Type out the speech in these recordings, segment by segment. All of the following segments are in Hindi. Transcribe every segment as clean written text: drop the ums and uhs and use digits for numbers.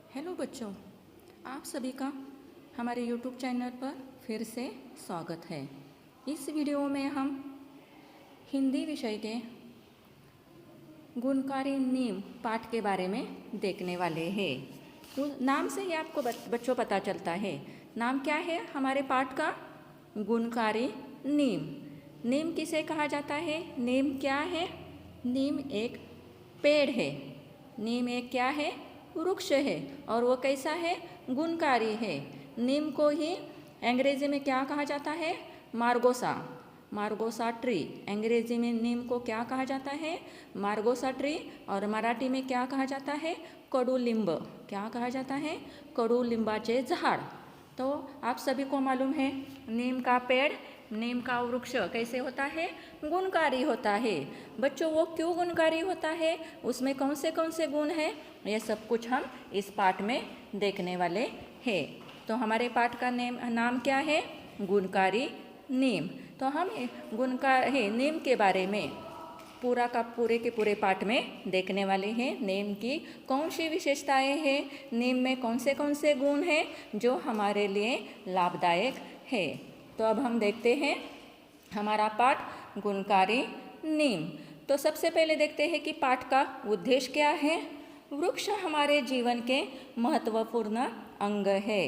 हेलो बच्चों, आप सभी का हमारे YouTube चैनल पर फिर से स्वागत है। इस वीडियो में हम हिंदी विषय के गुणकारी नीम पाठ के बारे में देखने वाले हैं। नाम से ही आपको बच्चों पता चलता है। नाम क्या है हमारे पाठ का? गुणकारी नीम। नीम किसे कहा जाता है? नीम क्या है? नीम एक पेड़ है। नीम एक क्या है? वृक्ष है। और वो कैसा है? गुणकारी है। नीम को ही अंग्रेजी में क्या कहा जाता है? मार्गोसा। Margosa tree. अंग्रेजी में नीम को क्या कहा जाता है? Margosa tree. और मराठी में क्या कहा जाता है? कडुलिंब। क्या कहा जाता है? कडुलिंबाचे झाड़। तो आप सभी को मालूम है नीम का पेड़, नीम का वृक्ष कैसे होता है? गुणकारी होता है। बच्चों वो क्यों गुणकारी होता है? उसमें कौन से गुण हैं? ये सब कुछ हम इस पाठ में देखने वाले हैं। तो हमारे पाठ का नाम क्या है? गुणकारी नीम। तो हम गुणकारी नीम के बारे में पूरे के पूरे पाठ में देखने वाले हैं। नीम की कौन सी विशेषताएं हैं, नीम में कौन से गुण हैं जो हमारे लिए लाभदायक है। तो अब हम देखते हैं हमारा पाठ गुणकारी नीम। तो सबसे पहले देखते हैं कि पाठ का उद्देश्य क्या है। वृक्ष हमारे जीवन के महत्वपूर्ण अंग है।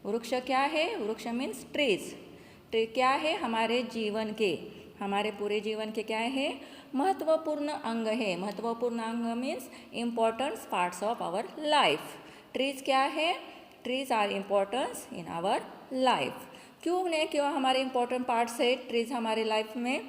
वृक्ष क्या है? वृक्ष मीन्स ट्रीज। ट्री क्या है? हमारे जीवन के, हमारे पूरे जीवन के क्या है? महत्वपूर्ण अंग है। महत्वपूर्ण अंग means important parts of our life. Trees क्या है? Trees are importance in our life. क्यों हमारे इम्पोर्टेंट पार्ट्स है ट्रीज हमारे लाइफ में?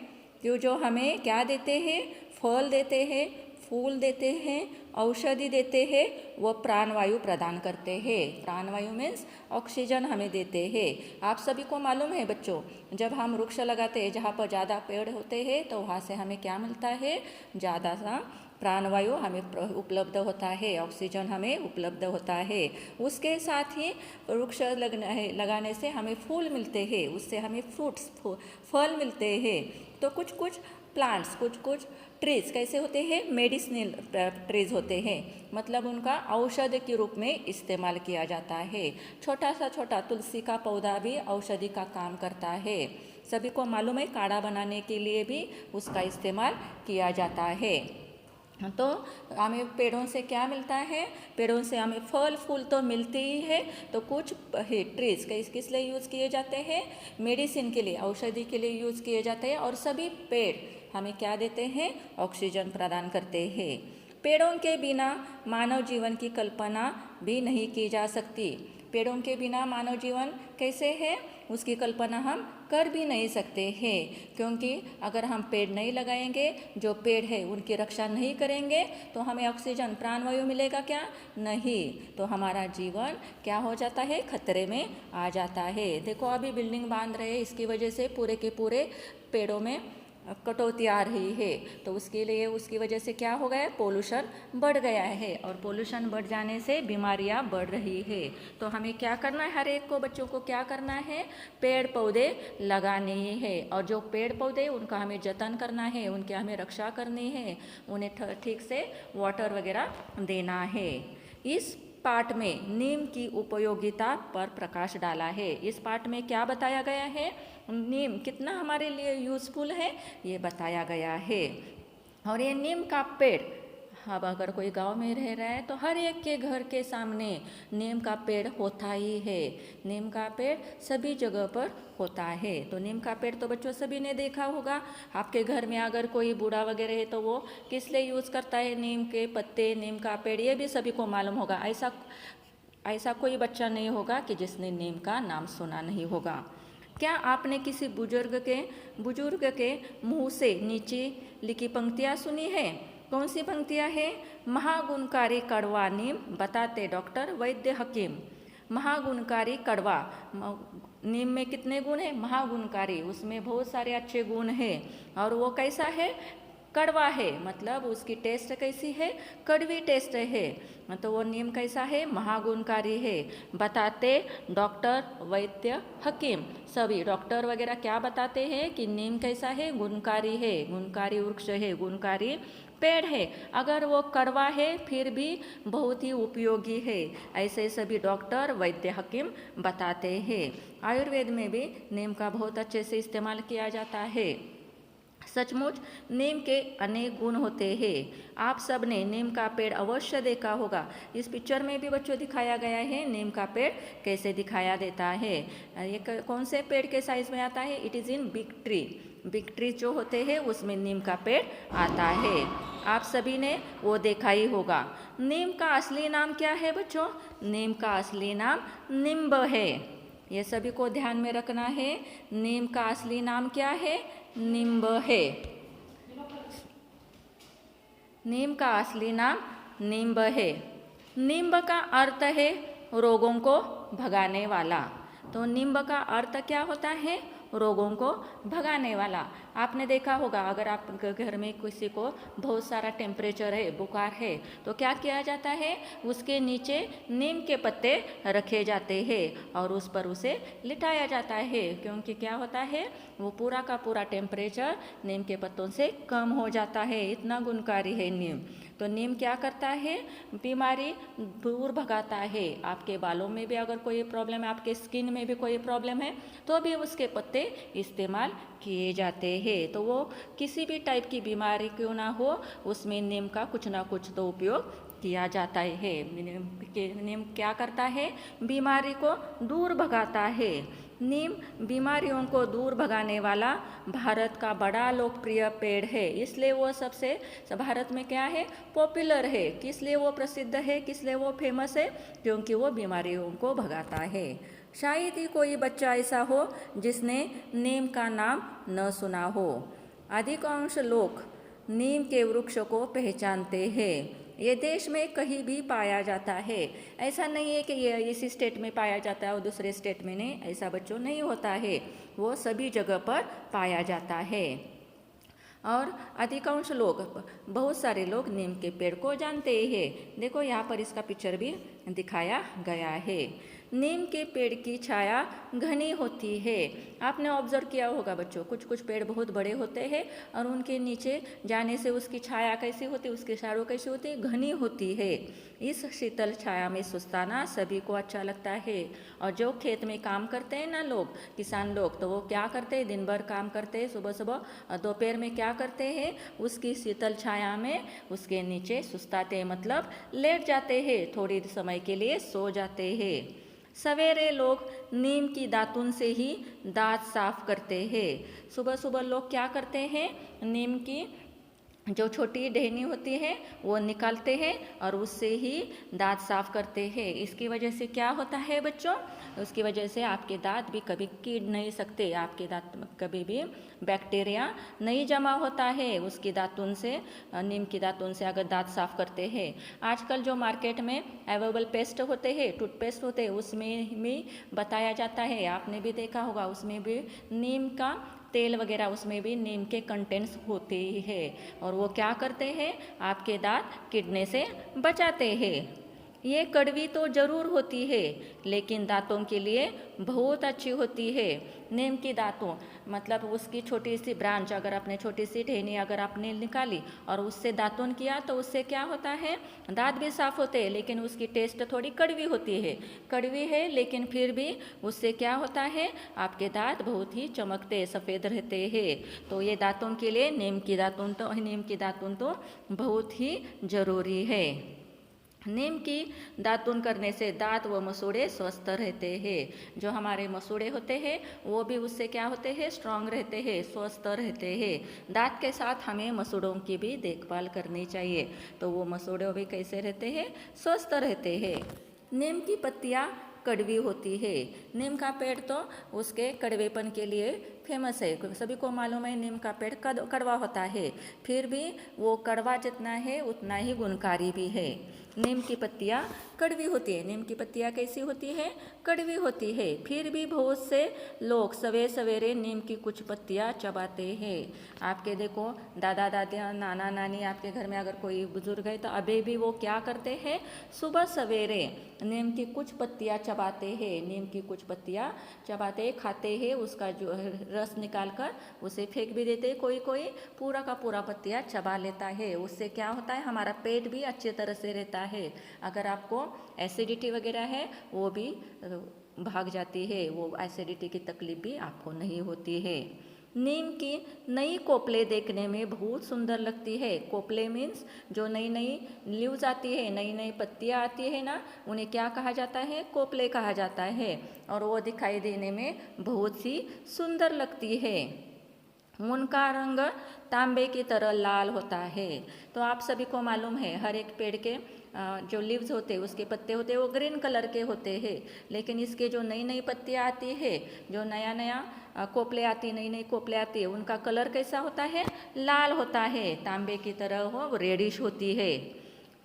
क्यों? जो हमें क्या देते हैं? फल देते हैं, फूल देते हैं, औषधि देते हैं, वो प्राणवायु प्रदान करते हैं। प्राणवायु मीन्स ऑक्सीजन हमें देते हैं। आप सभी को मालूम है बच्चों, जब हम वृक्ष लगाते हैं जहाँ पर ज़्यादा पेड़ होते हैं तो वहाँ से हमें क्या मिलता है? ज़्यादा सा प्राणवायु हमें उपलब्ध होता है, ऑक्सीजन हमें उपलब्ध होता है। उसके साथ ही वृक्ष लगाने से हमें फूल मिलते हैं, उससे हमें फ्रूट्स फल मिलते हैं। तो कुछ प्लांट्स, कुछ ट्रीज कैसे होते हैं? मेडिसिनल ट्रीज होते हैं, मतलब उनका औषधि के रूप में इस्तेमाल किया जाता है। छोटा तुलसी का पौधा भी औषधि का काम करता है। सभी को मालूम है काढ़ा बनाने के लिए भी उसका इस्तेमाल किया जाता है। तो हमें पेड़ों से क्या मिलता है? पेड़ों से हमें फल फूल तो मिलते ही है। तो कुछ ट्रीज किस लिए यूज़ किए जाते हैं? मेडिसिन के लिए, औषधि के लिए यूज़ किए जाते हैं। और सभी पेड़ हमें क्या देते हैं? ऑक्सीजन प्रदान करते हैं। पेड़ों के बिना मानव जीवन की कल्पना भी नहीं की जा सकती। पेड़ों के बिना मानव जीवन कैसे है उसकी कल्पना हम कर भी नहीं सकते हैं, क्योंकि अगर हम पेड़ नहीं लगाएंगे, जो पेड़ है उनकी रक्षा नहीं करेंगे, तो हमें ऑक्सीजन प्राणवायु मिलेगा क्या? नहीं। तो हमारा जीवन क्या हो जाता है? खतरे में आ जाता है। देखो अभी बिल्डिंग बांध रहे हैं, इसकी वजह से पूरे के पूरे पेड़ों में कटौती आ रही है। तो उसकी वजह से क्या हो गया है? पोल्यूशन बढ़ गया है। और पोल्यूशन बढ़ जाने से बीमारियां बढ़ रही है। तो हमें क्या करना है? हर एक को, बच्चों को क्या करना है? पेड़ पौधे लगाने हैं। और जो पेड़ पौधे उनका हमें जतन करना है, उनकी हमें रक्षा करनी है, उन्हें ठीक से वाटर वगैरह देना है। इस पाठ में नीम की उपयोगिता पर प्रकाश डाला है। इस पाठ में क्या बताया गया है? नीम कितना हमारे लिए यूज़फुल है ये बताया गया है। और ये नीम का पेड़, अब अगर कोई गांव में रह रहा है तो हर एक के घर के सामने नीम का पेड़ होता ही है। नीम का पेड़ सभी जगह पर होता है। तो नीम का पेड़ तो बच्चों सभी ने देखा होगा। आपके घर में अगर कोई बूढ़ा वगैरह है तो वो किस लिए यूज़ करता है? नीम के पत्ते, नीम का पेड़, ये भी सभी को मालूम होगा। ऐसा कोई बच्चा नहीं होगा कि जिसने नीम का नाम सुना नहीं होगा। क्या आपने किसी बुजुर्ग के मुंह से नीचे लिखी पंक्तियाँ सुनी है? कौन सी पंक्तियाँ हैं? महागुणकारी कड़वा नीम बताते डॉक्टर वैद्य हकीम। महागुणकारी कड़वा, नीम में कितने गुण हैं? महागुणकारी, उसमें बहुत सारे अच्छे गुण हैं। और वो कैसा है? कड़वा है मतलब उसकी टेस्ट कैसी है, कड़वी टेस्ट है। तो वो नीम कैसा है, महागुणकारी है। बताते डॉक्टर, वैद्य, हकीम सभी डॉक्टर वगैरह क्या बताते हैं कि नीम कैसा है, गुणकारी है, गुणकारी वृक्ष है, गुणकारी पेड़ है। अगर वो कड़वा है फिर भी बहुत ही उपयोगी है, ऐसे सभी डॉक्टर, वैद्य, हकीम बताते हैं। आयुर्वेद में भी नीम का बहुत अच्छे से इस्तेमाल किया जाता है। सचमुच नीम के अनेक गुण होते हैं। आप सब ने नीम का पेड़ अवश्य देखा होगा। इस पिक्चर में भी बच्चों दिखाया गया है नीम का पेड़ कैसे दिखाया देता है। ये कौन से पेड़ के साइज में आता है, it is in big tree. Big tree जो होते हैं उसमें नीम का पेड़ आता है। आप सभी ने वो देखा ही होगा। नीम का असली नाम क्या है बच्चों, नीम का असली नाम निम्ब है। ये सभी को ध्यान में रखना है। नीम का असली नाम क्या है, निम्ब है। नीम का असली नाम निम्ब है। निम्ब का अर्थ है रोगों को भगाने वाला। तो निम्ब का अर्थ क्या होता है, रोगों को भगाने वाला। आपने देखा होगा अगर आप घर में किसी को बहुत सारा टेम्परेचर है, बुखार है, तो क्या किया जाता है, उसके नीचे नीम के पत्ते रखे जाते हैं और उस पर उसे लिटाया जाता है, क्योंकि क्या होता है वो पूरा का पूरा टेम्परेचर नीम के पत्तों से कम हो जाता है। इतना गुणकारी है नीम। तो नीम क्या करता है, बीमारी दूर भगाता है। आपके बालों में भी अगर कोई प्रॉब्लम है, आपके स्किन में भी कोई प्रॉब्लम है, तो भी उसके पत्ते इस्तेमाल किए जाते हैं। तो वो किसी भी टाइप की बीमारी क्यों ना हो, उसमें नीम का कुछ ना कुछ तो उपयोग किया जाता है। नीम क्या करता है, बीमारी को दूर भगाता है। नीम बीमारियों को दूर भगाने वाला भारत का बड़ा लोकप्रिय पेड़ है, इसलिए वो सबसे भारत में क्या है, पॉपुलर है। किस लिए वो प्रसिद्ध है, किस लिए वो फेमस है, क्योंकि वो बीमारियों को भगाता है। शायद ही कोई बच्चा ऐसा हो जिसने नीम का नाम न सुना हो। अधिकांश लोग नीम के वृक्ष को पहचानते हैं। ये देश में कहीं भी पाया जाता है। ऐसा नहीं है कि ये इसी स्टेट में पाया जाता है और दूसरे स्टेट में नहीं, ऐसा बच्चों नहीं होता है। वो सभी जगह पर पाया जाता है। और अधिकांश लोग, बहुत सारे लोग नीम के पेड़ को जानते हैं। देखो यहाँ पर इसका पिक्चर भी दिखाया गया है। नीम के पेड़ की छाया घनी होती है। आपने ऑब्जर्व किया होगा बच्चों, कुछ कुछ पेड़ बहुत बड़े होते हैं और उनके नीचे जाने से उसकी छाया कैसी होती है, उसकी शाड़ो कैसी होती है, घनी होती है। इस शीतल छाया में सुस्ताना सभी को अच्छा लगता है। और जो खेत में काम करते हैं ना लोग, किसान लोग, तो वो क्या करते हैं, दिन भर काम करते हैं, सुबह सुबह और दोपहर में क्या करते हैं, उसकी शीतल छाया में उसके नीचे सुस्ताते हैं, मतलब लेट जाते हैं, थोड़ी समय के लिए सो जाते हैं। सवेरे लोग नीम की दातुन से ही दांत साफ करते हैं। सुबह सुबह लोग क्या करते हैं, नीम की जो छोटी टहनी होती है वो निकालते हैं और उससे ही दांत साफ करते हैं। इसकी वजह से क्या होता है बच्चों, उसकी वजह से आपके दांत भी कभी कीड़ नहीं सकते, आपके दांत में कभी भी बैक्टीरिया नहीं जमा होता है उसकी दातुन से, नीम की दातुन से अगर दांत साफ करते हैं। आजकल जो मार्केट में अवेलेबल पेस्ट होते हैं, टूथपेस्ट होते हैं, उसमें भी बताया जाता है, आपने भी देखा होगा, उसमें भी नीम का तेल वगैरह, उसमें भी नीम के कंटेंट्स होते ही है और वो क्या करते हैं, आपके दांत किडनी से बचाते हैं। ये कड़वी तो ज़रूर होती है लेकिन दांतों के लिए बहुत अच्छी होती है। नीम की दांतों मतलब उसकी छोटी सी ब्रांच, अगर आपने छोटी सी टहनी अगर आपने निकाली और उससे दातुन किया तो उससे क्या होता है, दांत भी साफ होते हैं, लेकिन उसकी टेस्ट थोड़ी कड़वी होती है, कड़वी है लेकिन फिर भी उससे क्या होता है, आपके दांत बहुत ही चमकते सफ़ेद रहते हैं। तो ये दांतों के लिए नीम की दातुन तो बहुत ही ज़रूरी है। नीम की दातुन करने से दांत व मसूड़े स्वस्थ रहते हैं। जो हमारे मसूड़े होते हैं वो भी उससे क्या होते हैं, स्ट्रांग रहते हैं, स्वस्थ रहते हैं। दांत के साथ हमें मसूड़ों की भी देखभाल करनी चाहिए, तो वो मसूड़े भी कैसे रहते हैं, स्वस्थ रहते हैं। नीम की पत्तियाँ कड़वी होती है। नीम का पेड़ तो उसके कड़वेपन के लिए फेमस है। सभी को मालूम है नीम का पेड़ कड़वा होता है, फिर भी वो कड़वा जितना है उतना ही गुणकारी भी है। नीम की पत्तियाँ कड़वी होती है। नीम की पत्तियाँ कैसी होती है? कड़वी होती है। फिर भी बहुत से लोग सवेरे सवेरे नीम की कुछ पत्तियाँ चबाते हैं। आपके देखो दादा दादी नाना नानी आपके घर में अगर कोई बुजुर्ग है तो अभी भी वो क्या करते हैं? सुबह सवेरे नीम की कुछ पत्तियाँ चबाते हैं। नीम की कुछ पत्तियाँ चबाते खाते हैं, उसका जो रस निकाल कर उसे फेंक भी देते। कोई कोई पूरा का पूरा पत्तियाँ चबा लेता है। उससे क्या होता है? हमारा पेट भी अच्छे तरह से रहता है। अगर आपको एसिडिटी वगैरह है वो भी भाग जाती है। वो एसिडिटी की तकलीफ भी आपको नहीं होती है। नीम की नई कोपले देखने में बहुत सुंदर लगती है। कोपले मीन्स जो नई नई लीव्स आती है, नई नई पत्तियाँ आती है ना, उन्हें क्या कहा जाता है? कोपले कहा जाता है। और वो दिखाई देने में बहुत सी सुंदर लगती है। उनका रंग तांबे की तरह लाल होता है। तो आप सभी को मालूम है हर एक पेड़ के जो लीव्स होते हैं, उसके पत्ते होते हैं, वो ग्रीन कलर के होते हैं। लेकिन इसके जो नई नई पत्तियाँ आती है, जो नया नया कोपले आती, नई नई कोपले आती है, उनका कलर कैसा होता है? लाल होता है, तांबे की तरह हो रेडिश होती है।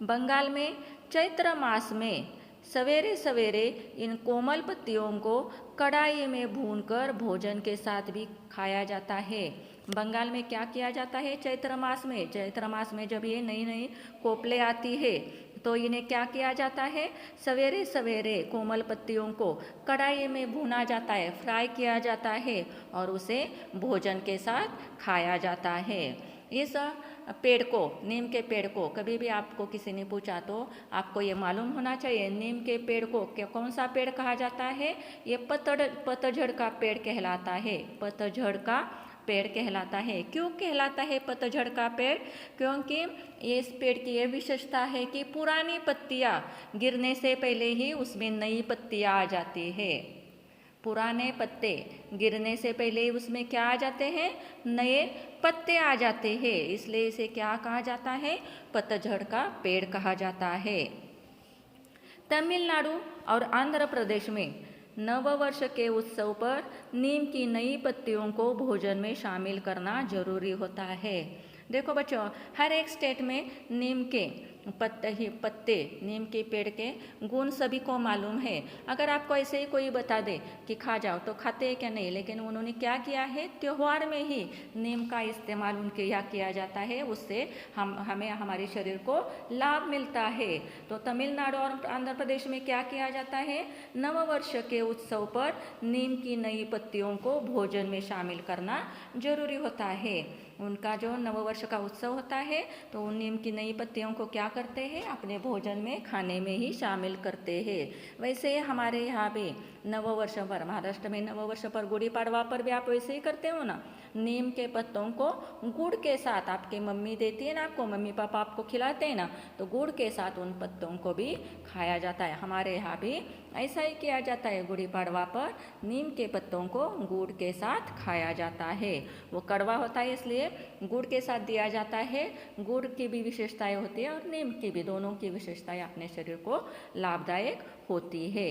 बंगाल में चैत्र मास में सवेरे सवेरे इन कोमल पत्तियों को कढ़ाई में भूनकर भोजन के साथ भी खाया जाता है। बंगाल में क्या किया जाता है? चैत्र मास में, चैत्र मास में जब ये नई नई कोपले आती है तो इन्हें क्या किया जाता है? सवेरे सवेरे कोमल पत्तियों को कढ़ाई में भूना जाता है, फ्राई किया जाता है और उसे भोजन के साथ खाया जाता है। इस पेड़ को, नीम के पेड़ को कभी भी आपको किसी ने पूछा तो आपको ये मालूम होना चाहिए नीम के पेड़ को कौन सा पेड़ कहा जाता है? ये पतझड़ का पेड़ कहलाता है। पतझड़ का पेड़ कहलाता है। क्यों कहलाता है पतझड़ का पेड़? क्योंकि इस पेड़ की ये विशेषता है कि पुरानी पत्तियाँ गिरने से पहले ही उसमें नई पत्तियाँ आ जाती है। पुराने पत्ते गिरने से पहले उसमें क्या आ जाते हैं? नए पत्ते आ जाते हैं। इसलिए इसे क्या कहा जाता है? पतझड़ का पेड़ कहा जाता है। तमिलनाडु और आंध्र प्रदेश में नववर्ष के उत्सव पर नीम की नई पत्तियों को भोजन में शामिल करना जरूरी होता है। देखो बच्चों, हर एक स्टेट में नीम के पत्ते नीम के पेड़ के गुण सभी को मालूम है। अगर आपको ऐसे ही कोई बता दे कि खा जाओ तो खाते हैं क्या? नहीं। लेकिन उन्होंने क्या किया है? त्योहार में ही नीम का इस्तेमाल उनके यहाँ किया जाता है। उससे हमें हमारे शरीर को लाभ मिलता है। तो तमिलनाडु और आंध्र प्रदेश में क्या किया जाता है? नववर्ष के उत्सव पर नीम की नई पत्तियों को भोजन में शामिल करना जरूरी होता है। उनका जो नववर्ष का उत्सव होता है तो उन नीम की नई पत्तियों को क्या करते हैं? अपने भोजन में, खाने में ही शामिल करते हैं। वैसे हमारे यहाँ भी नववर्ष पर, महाराष्ट्र में नववर्ष पर, गुड़ी पड़वा पर भी आप वैसे ही करते हो ना। नीम के पत्तों को गुड़ के साथ आपकी मम्मी देती है ना, आपको मम्मी पापा आपको खिलाते हैं ना, तो गुड़ के साथ उन पत्तों को भी खाया जाता है। हमारे यहाँ भी ऐसा ही किया जाता है। गुड़ी पड़वा पर नीम के पत्तों को गुड़ के साथ खाया जाता है। वो कड़वा होता है इसलिए गुड़ के साथ दिया जाता है। गुड़ की भी विशेषताएं होती है और नीम की भी, दोनों की विशेषताएं अपने शरीर को लाभदायक होती है।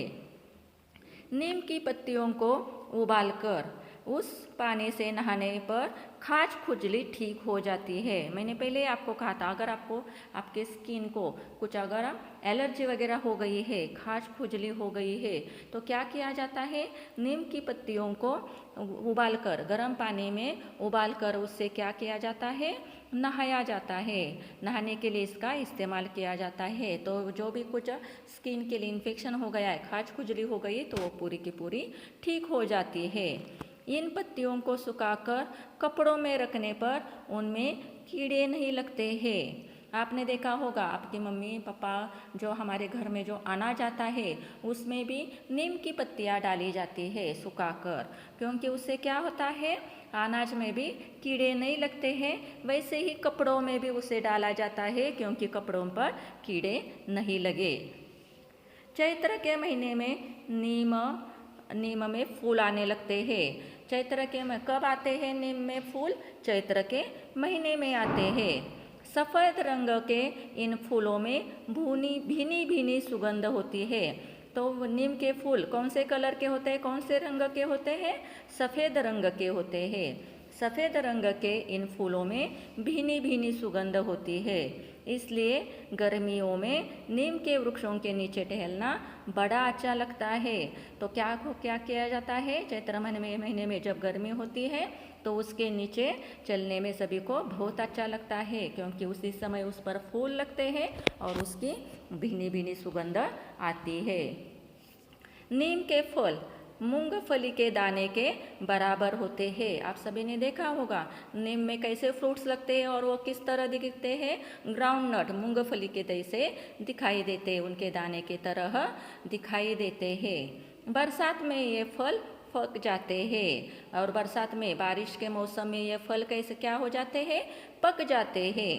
नीम की पत्तियों को उबालकर उस पानी से नहाने पर खाज खुजली ठीक हो जाती है। मैंने पहले आपको कहा था अगर आपको आपके स्किन को कुछ अगर एलर्जी वगैरह हो गई है, खाज खुजली हो गई है, तो क्या किया जाता है? नीम की पत्तियों को उबालकर, गर्म पानी में उबालकर उससे क्या किया जाता है? नहाया जाता है। नहाने के लिए इसका इस्तेमाल किया जाता है। तो जो भी कुछ स्किन के लिए इन्फेक्शन हो गया है, खाज खुजली हो गई, तो वो पूरी की पूरी ठीक हो जाती है। इन पत्तियों को सुखाकर कपड़ों में रखने पर उनमें कीड़े नहीं लगते हैं। आपने देखा होगा आपकी मम्मी पापा जो हमारे घर में जो अनाज आता है उसमें भी नीम की पत्तियाँ डाली जाती है सुखाकर, क्योंकि उससे क्या होता है? अनाज में भी कीड़े नहीं लगते हैं। वैसे ही कपड़ों में भी उसे डाला जाता है क्योंकि कपड़ों पर कीड़े नहीं लगे। चैत्र के महीने में नीम में फूल आने लगते हैं। चैत्र के में कब आते हैं नीम में फूल? चैत्र के महीने में आते हैं। सफ़ेद रंग के इन फूलों में भीनी भीनी सुगंध होती है। तो नीम के फूल कौन से कलर के होते हैं, कौन से रंग के होते हैं? सफ़ेद रंग के होते हैं। सफ़ेद रंग के इन फूलों में भीनी भीनी सुगंध होती है। इसलिए गर्मियों में नीम के वृक्षों के नीचे टहलना बड़ा अच्छा लगता है। तो क्या किया जाता है, चैत्र महीने में जब गर्मी होती है तो उसके नीचे चलने में सभी को बहुत अच्छा लगता है, क्योंकि उसी समय उस पर फूल लगते हैं और उसकी भीनी भीनी सुगंध आती है। नीम के फल मूंगफली के दाने के बराबर होते हैं। आप सभी ने देखा होगा नीम में कैसे फ्रूट्स लगते हैं और वो किस तरह दिखते हैं, ग्राउंड नट मूंगफली के जैसे दिखाई देते हैं, उनके दाने की तरह दिखाई देते हैं। बरसात में ये फल पक जाते हैं और बरसात में बारिश के मौसम में ये फल कैसे क्या हो जाते हैं, पक जाते हैं।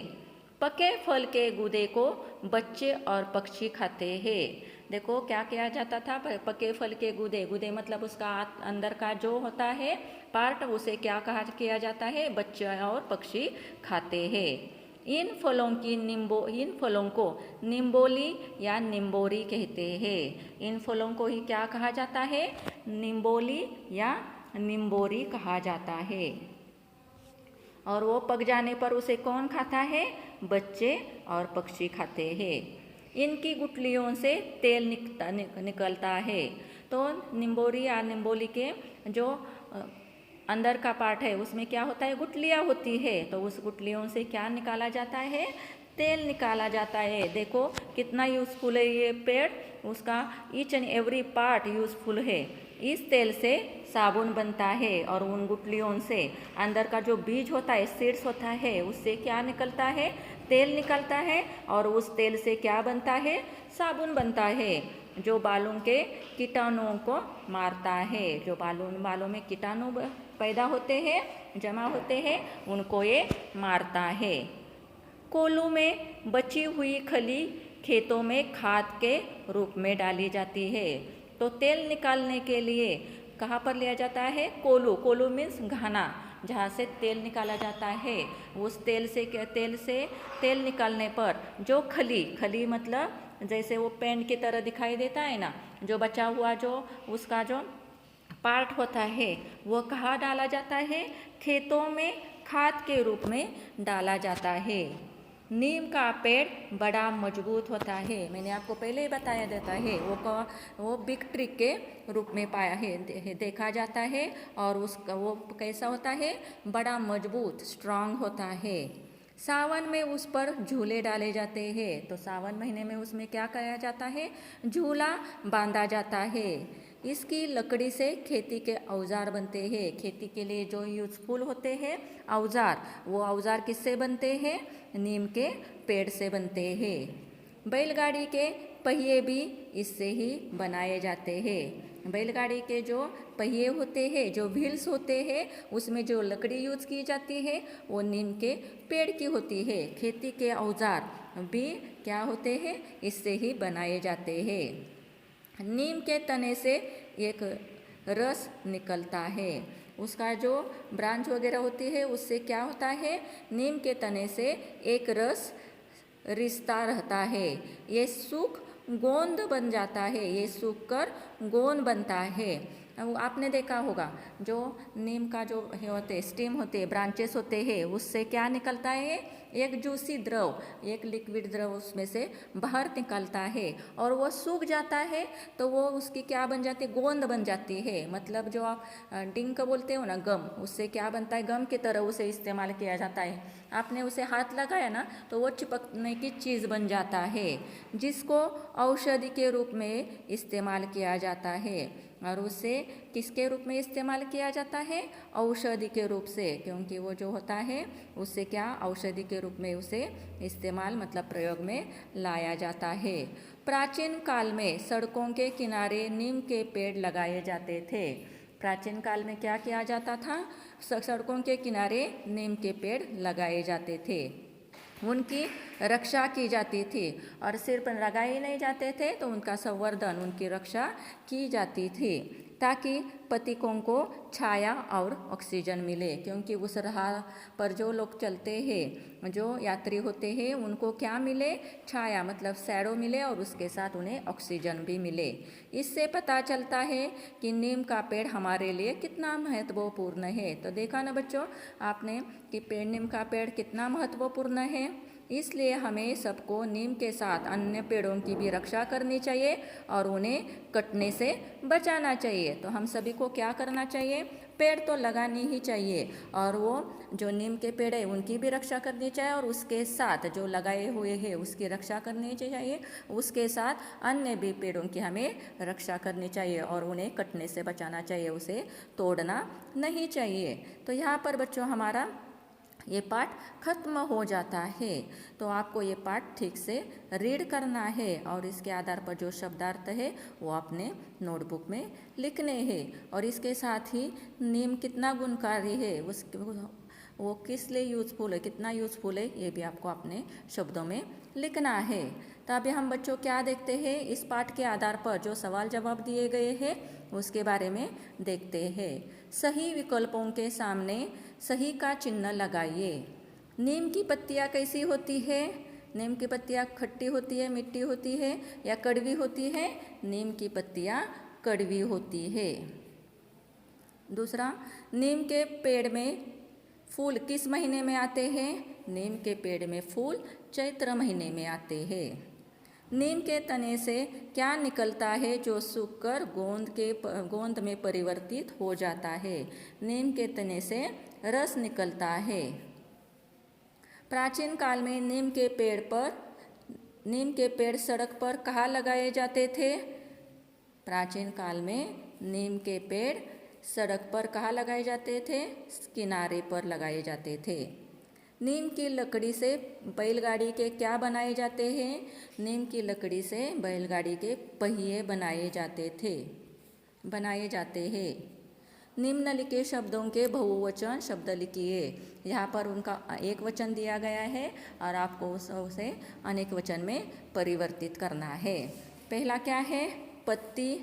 पके फल के गूदे को बच्चे और पक्षी खाते हैं। देखो क्या किया जाता था, पके फल के गूदे मतलब उसका अंदर का जो होता है पार्ट, उसे क्या किया जाता है, बच्चे और पक्षी खाते हैं। इन फलों को निम्बोली या निम्बोरी कहते हैं। इन फलों को ही क्या कहा जाता है, निम्बोली या निम्बोरी कहा जाता है। और वो पक जाने पर उसे कौन खाता है, बच्चे और पक्षी खाते हैं। इनकी गुठलियों से तेल निकलता है। तो निम्बोरी या निम्बोली के जो अंदर का पार्ट है उसमें क्या होता है, गुठलियाँ होती है। तो उस गुठलियों से क्या निकाला जाता है, तेल निकाला जाता है। देखो कितना यूज़फुल है ये पेड़, उसका each and every part useful है। इस तेल से साबुन बनता है और उन गुठलियों से अंदर का जो बीज होता है, सीड्स होता है, उससे क्या निकलता है, तेल निकलता है। और उस तेल से क्या बनता है, साबुन बनता है, जो बालों के कीटाणुओं को मारता है। जो बालों में कीटाणु पैदा होते हैं, जमा होते हैं, उनको ये मारता है। कोल्हू में बची हुई खली खेतों में खाद के रूप में डाली जाती है। तो तेल निकालने के लिए कहाँ पर लिया जाता है, कोल्हू मीन्स घाना, जहाँ से तेल निकाला जाता है। उस तेल निकालने पर जो खली मतलब जैसे वो पेंट की तरह दिखाई देता है ना, जो बचा हुआ जो उसका जो पार्ट होता है वो कहाँ डाला जाता है, खेतों में खाद के रूप में डाला जाता है। नीम का पेड़ बड़ा मजबूत होता है, मैंने आपको पहले ही बताया देता है। वो बिग ट्री के रूप में पाया है, देखा जाता है। और उसका वो कैसा होता है, बड़ा मजबूत स्ट्रांग होता है। सावन में उस पर झूले डाले जाते हैं। तो सावन महीने में उसमें क्या किया जाता है, झूला बांधा जाता है। इसकी लकड़ी से खेती के औजार बनते हैं। खेती के लिए जो यूजफुल होते हैं औजार, वो औजार किससे बनते हैं, नीम के पेड़ से बनते हैं। बैलगाड़ी के पहिए भी इससे ही बनाए जाते हैं। बैलगाड़ी के जो पहिए होते हैं, जो व्हील्स होते हैं, उसमें जो लकड़ी यूज की जाती है वो नीम के पेड़ की होती है। खेती के औजार भी क्या होते हैं, इससे ही बनाए जाते हैं। नीम के तने से एक रस निकलता है। उसका जो ब्रांच वगैरह होती है उससे क्या होता है, नीम के तने से एक रस रिश्ता रहता है। ये सूख गोंद बन जाता है, ये सूख कर गोंद बनता है। अब आपने देखा होगा जो नीम का जो होते स्टेम होते ब्रांचेस होते हैं, उससे क्या निकलता है, एक जूसी द्रव, एक लिक्विड द्रव उसमें से बाहर निकलता है। और वो सूख जाता है तो वो उसकी क्या बन जाती है, गोंद बन जाती है। मतलब जो आप डिंक बोलते हो ना, गम, उससे क्या बनता है, गम की तरह उसे इस्तेमाल किया जाता है। आपने उसे हाथ लगाया ना तो वो चिपकने की चीज़ बन जाता है, जिसको औषधि के रूप में इस्तेमाल किया जाता है। और उसे किसके रूप में इस्तेमाल किया जाता है, औषधि के रूप से, क्योंकि वो जो होता है उससे क्या औषधि के रूप में उसे इस्तेमाल मतलब प्रयोग में लाया जाता है। प्राचीन काल में सड़कों के किनारे नीम के पेड़ लगाए जाते थे। प्राचीन काल में क्या किया जाता था, सड़कों के किनारे नीम के पेड़ लगाए जाते थे, उनकी रक्षा की जाती थी। और सिर्फ लगाए ही नहीं जाते थे तो उनका संवर्धन, उनकी रक्षा की जाती थी, ताकि पथिकों को छाया और ऑक्सीजन मिले। क्योंकि उस राह पर जो लोग चलते हैं, जो यात्री होते हैं, उनको क्या मिले, छाया मतलब शैडो मिले, और उसके साथ उन्हें ऑक्सीजन भी मिले। इससे पता चलता है कि नीम का पेड़ हमारे लिए कितना महत्वपूर्ण है। तो देखा ना बच्चों आपने कि नीम का पेड़ कितना महत्वपूर्ण है। इसलिए हमें सबको नीम के साथ अन्य पेड़ों की भी रक्षा करनी चाहिए और उन्हें कटने से बचाना चाहिए। तो हम सभी को क्या करना चाहिए? पेड़ तो लगानी ही चाहिए और वो जो नीम के पेड़ है उनकी भी रक्षा करनी चाहिए और उसके साथ जो लगाए हुए हैं उसकी रक्षा करनी चाहिए। उसके साथ अन्य भी पेड़ों की हमें रक्षा करनी चाहिए और उन्हें कटने से बचाना चाहिए, उसे तोड़ना नहीं चाहिए। तो यहाँ पर बच्चों हमारा ये पाठ खत्म हो जाता है। तो आपको ये पाठ ठीक से रीड करना है और इसके आधार पर जो शब्दार्थ है वो अपने नोटबुक में लिखने हैं। और इसके साथ ही नीम कितना गुणकारी है, वो किस लिए यूज़फुल है, कितना यूज़फुल है, ये भी आपको अपने शब्दों में लिखना है। तो अभी हम बच्चों क्या देखते हैं, इस पाठ के आधार पर जो सवाल जवाब दिए गए हैं उसके बारे में देखते हैं। सही विकल्पों के सामने सही का चिन्ह लगाइए। नीम की पत्तियाँ कैसी होती है? नीम की पत्तियाँ खट्टी होती है, मीठी होती है या कड़वी होती है? नीम की पत्तियाँ कड़वी होती है। दूसरा, नीम के पेड़ में फूल किस महीने में आते हैं? नीम के पेड़ में फूल चैत्र महीने में आते हैं। नीम के तने से क्या निकलता है जो सूखकर गोंद में परिवर्तित हो जाता है? नीम के तने से रस निकलता है। प्राचीन काल में नीम के पेड़ सड़क पर कहाँ लगाए जाते थे? प्राचीन काल में नीम के पेड़ सड़क पर कहाँ लगाए जाते थे? किनारे पर लगाए जाते थे। नीम की लकड़ी से बैलगाड़ी के क्या बनाए जाते हैं? नीम की लकड़ी से बैलगाड़ी के पहिए बनाए जाते हैं। निम्नलिखित शब्दों के बहुवचन शब्द लिखिए। यहाँ पर उनका एक वचन दिया गया है और आपको उसे अनेक वचन में परिवर्तित करना है। पहला क्या है? पत्ती,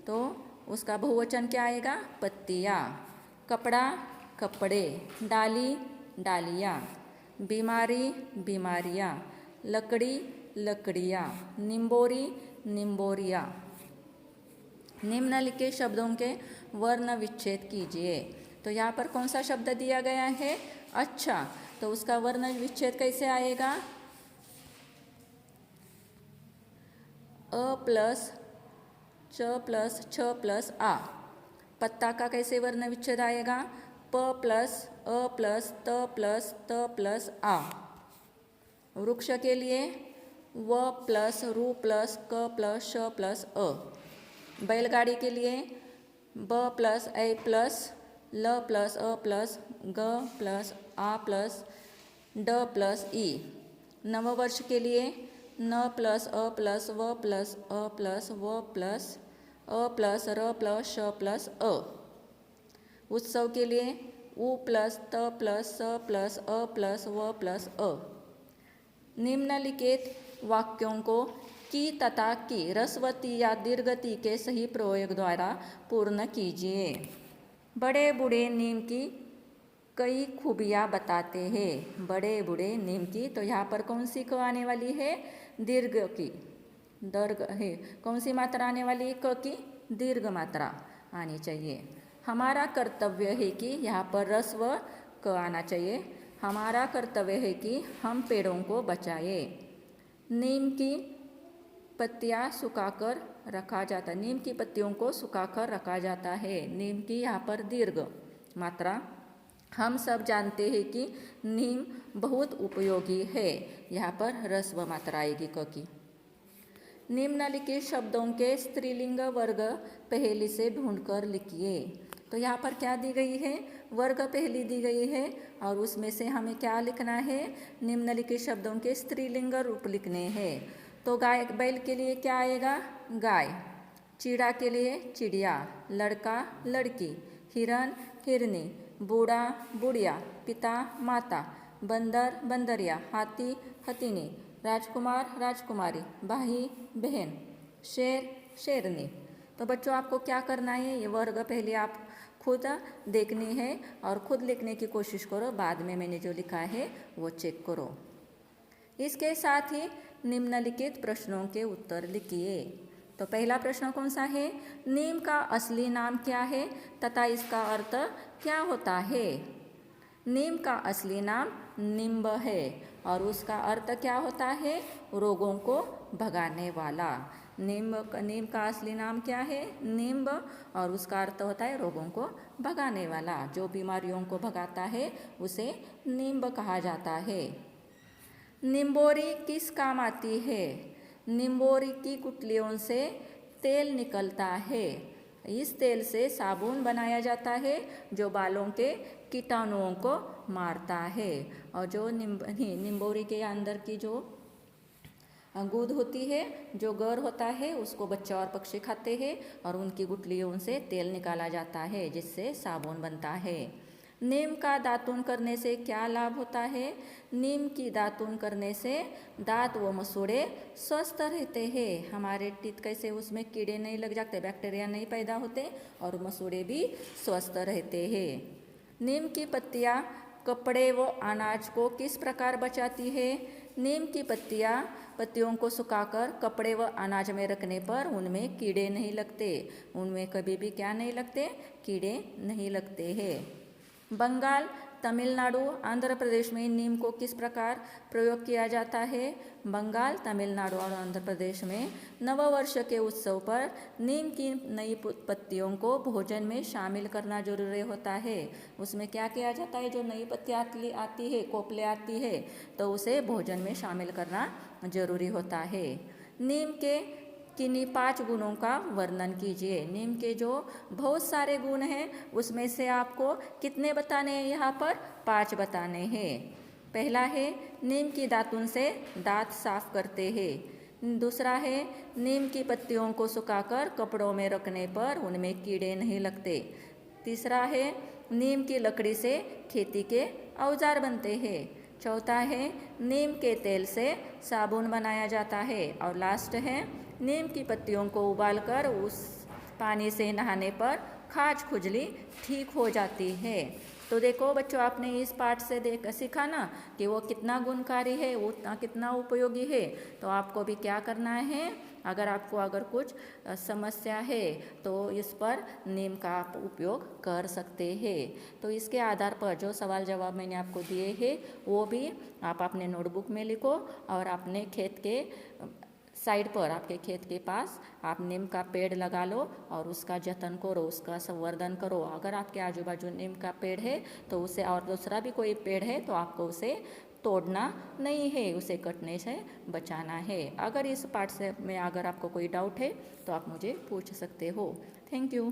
तो उसका बहुवचन क्या आएगा? पत्तियाँ। कपड़ा, कपड़े। डाली, डालियाँ। बीमारी, बीमारियाँ। लकड़ी, लकड़ियाँ। निम्बोरी, निम्बोरियाँ। निम्नलिखित शब्दों के वर्ण विच्छेद कीजिए। तो यहाँ पर कौन सा शब्द दिया गया है? अच्छा, तो उसका वर्ण विच्छेद कैसे आएगा? अ प्लस च प्लस छ प्लस आ। पत्ता का कैसे वर्ण विच्छेद आएगा? प प्लस अ प्लस त प्लस आ। वृक्ष के लिए व प्लस रु प्लस क प्लस श प्लस अ। बैलगाड़ी के लिए ब प्लस ए प्लस ल प्लस अ प्लस ग प्लस आ प्लस ड प्लस ई। नववर्ष के लिए न प्लस अ प्लस व प्लस अ प्लस व प्लस अ प्लस र प्लस श प्लस अ। उत्सव के लिए उ प्लस त प्लस स प्लस अ प्लस व प्लस अ। निम्नलिखित वाक्यों को की तथा की ह्रस्वती या दीर्घती के सही प्रयोग द्वारा पूर्ण कीजिए। बड़े बूढ़े नीम की कई खूबियाँ बताते हैं। बड़े बूढ़े नीम की, तो यहाँ पर कौन सी क आने वाली है? दीर्घ की। दर्घ है, कौन सी मात्रा आने वाली है? क की दीर्घ मात्रा आनी चाहिए। हमारा कर्तव्य है कि, यहाँ पर ह्रस्व क आना चाहिए। हमारा कर्तव्य है कि हम पेड़ों को बचाए। नीम की पत्तियाँ सुखाकर रखा जाता है। नीम की पत्तियों को सुखाकर रखा जाता है। नीम की यहाँ पर दीर्घ मात्रा। हम सब जानते हैं कि नीम बहुत उपयोगी है। यहाँ पर ह्रस्व मात्रा आएगी क की। निम्नलिखित शब्दों के स्त्रीलिंग वर्ग पहेली से ढूंढकर लिखिए। तो यहाँ पर क्या दी गई है? वर्ग पहेली दी गई है और उसमें से हमें क्या लिखना है? निम्नलिखित शब्दों के स्त्रीलिंग रूप लिखने हैं। तो गाय बैल के लिए क्या आएगा? गाय। चिड़ा के लिए चिड़िया। लड़का, लड़की। हिरन, हिरनी। बूढ़ा, बुढ़िया। पिता, माता। बंदर, बंदरिया। हाथी, हथिनी। राजकुमार, राजकुमारी। भाई, बहन। शेर, शेरनी। तो बच्चों आपको क्या करना है? ये वर्ग पहले आप खुद देखनी है और खुद लिखने की कोशिश करो। बाद में मैंने जो लिखा है वो चेक करो। इसके साथ ही निम्नलिखित प्रश्नों के उत्तर लिखिए। तो पहला प्रश्न कौन सा है? नीम का असली नाम क्या है तथा इसका अर्थ क्या होता है? नीम का असली नाम निम्ब है और उसका अर्थ क्या होता है? रोगों को भगाने वाला। नीम का असली नाम क्या है? नींब। और उसका अर्थ होता है रोगों को भगाने वाला। जो बीमारियों को भगाता है उसे नींब कहा जाता है। निम्बोरी किस काम आती है? निम्बोरी की गुठलियों से तेल निकलता है। इस तेल से साबुन बनाया जाता है जो बालों के कीटाणुओं को मारता है। और जो निम्बोरी के अंदर की जो गूद होती है, जो गर होता है, उसको बच्चे और पक्षी खाते हैं और उनकी गुठलियों से तेल निकाला जाता है जिससे साबुन बनता है। नीम का दातुन करने से क्या लाभ होता है? नीम की दातुन करने से दांत व मसूड़े स्वस्थ रहते हैं। हमारे टीथ कैसे उसमें कीड़े नहीं लग जाते, बैक्टीरिया नहीं पैदा होते और मसूड़े भी स्वस्थ रहते हैं। नीम की पत्तियाँ कपड़े व अनाज को किस प्रकार बचाती है? नीम की पत्तियों को सुखाकर कपड़े व अनाज में रखने पर उनमें कीड़े नहीं लगते। उनमें कभी भी क्या नहीं लगते? कीड़े नहीं लगते हैं। बंगाल, तमिलनाडु, आंध्र प्रदेश में नीम को किस प्रकार प्रयोग किया जाता है? बंगाल, तमिलनाडु और आंध्र प्रदेश में नववर्ष के उत्सव पर नीम की नई पत्तियों को भोजन में शामिल करना जरूरी होता है। उसमें क्या किया जाता है? जो नई पत्तियाँ आती है, कोपले आती है, तो उसे भोजन में शामिल करना जरूरी होता है। नीम के किन्हीं 5 गुणों का वर्णन कीजिए। नीम के जो बहुत सारे गुण हैं उसमें से आपको कितने बताने हैं? यहाँ पर 5 बताने हैं। पहला है नीम की दातुन से दांत साफ करते हैं। दूसरा है नीम की पत्तियों को सुखाकर कपड़ों में रखने पर उनमें कीड़े नहीं लगते। तीसरा है नीम की लकड़ी से खेती के औजार बनते हैं। चौथा है नीम के तेल से साबुन बनाया जाता है। और लास्ट है नीम की पत्तियों को उबालकर उस पानी से नहाने पर खाज खुजली ठीक हो जाती है। तो देखो बच्चों, आपने इस पाठ से सीखा ना कि वो कितना गुणकारी है, वो कितना उपयोगी है। तो आपको भी क्या करना है? अगर कुछ समस्या है तो इस पर नीम का आप उपयोग कर सकते हैं। तो इसके आधार पर जो सवाल जवाब मैंने आपको दिए हैं वो भी आप अपने नोटबुक में लिखो और अपने खेत के साइड पर, आपके खेत के पास आप नीम का पेड़ लगा लो और उसका जतन करो, उसका संवर्धन करो। अगर आपके आजू बाजू नीम का पेड़ है तो उसे, और दूसरा भी कोई पेड़ है तो आपको उसे तोड़ना नहीं है, उसे कटने से बचाना है। अगर इस पाठ से में अगर आपको कोई डाउट है तो आप मुझे पूछ सकते हो। Thank you.